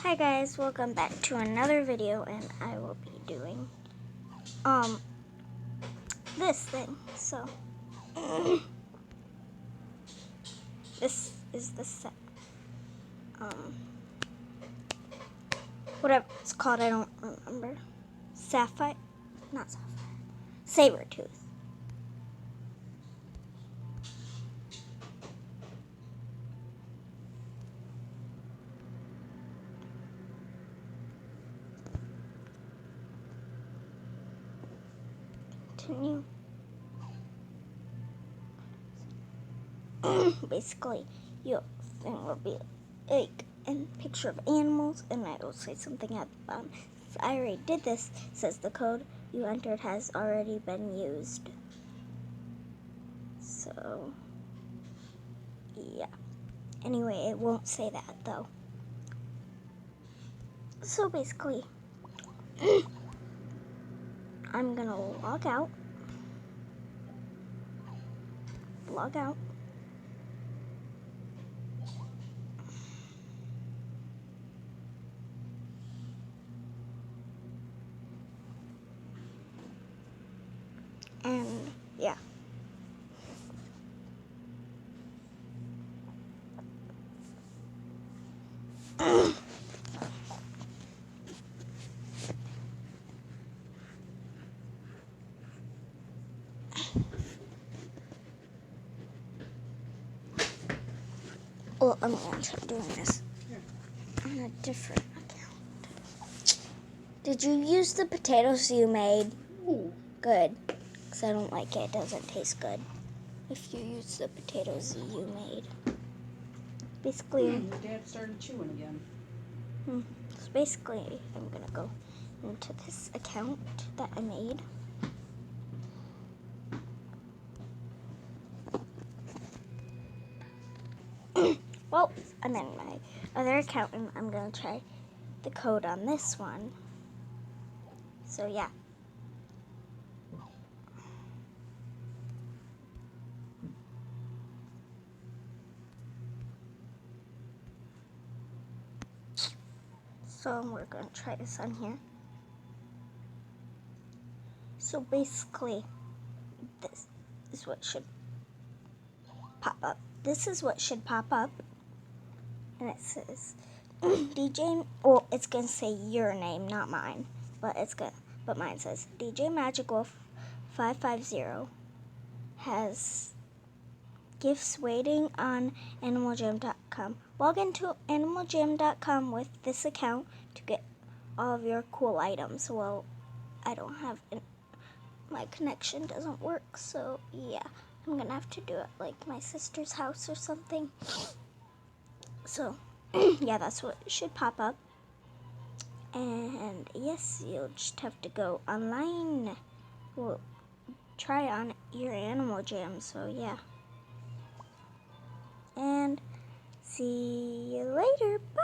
Hi guys, welcome back to another video, and I will be doing this thing. So this is the set. Whatever it's called, I don't remember. Sapphire, not sapphire. Saber tooth. Continue. Basically, your thing will be like a picture of animals, and I will say something at the bottom. If I already did this, it says the code you entered has already been used. So, yeah. Anyway, it won't say that though. So basically, I'm gonna log out, and yeah. Well, I'm gonna try doing this on a different account. Did you use the potatoes you made? Ooh. Good, because I don't like it. It doesn't taste good if you use the potatoes you made. Basically, Your dad started chewing again. So basically, I'm gonna go into this account that I made. Well, I'm in my other account, and I'm gonna try the code on this one. So yeah. So we're gonna try this on here. So basically, this is what should pop up. This is what should pop up, and it says DJ. Well, it's gonna say your name, not mine, but mine says DJ Magic Wolf 550 has gifts waiting on AnimalJam.com. Log into AnimalJam.com with this account to get all of your cool items. Well, I don't have my connection doesn't work, so yeah, I'm gonna have to do it like my sister's house or something. So yeah, that's what should pop up. And yes, you'll just have to go online. Well, try on your Animal Jam. So yeah, and see you later. Bye.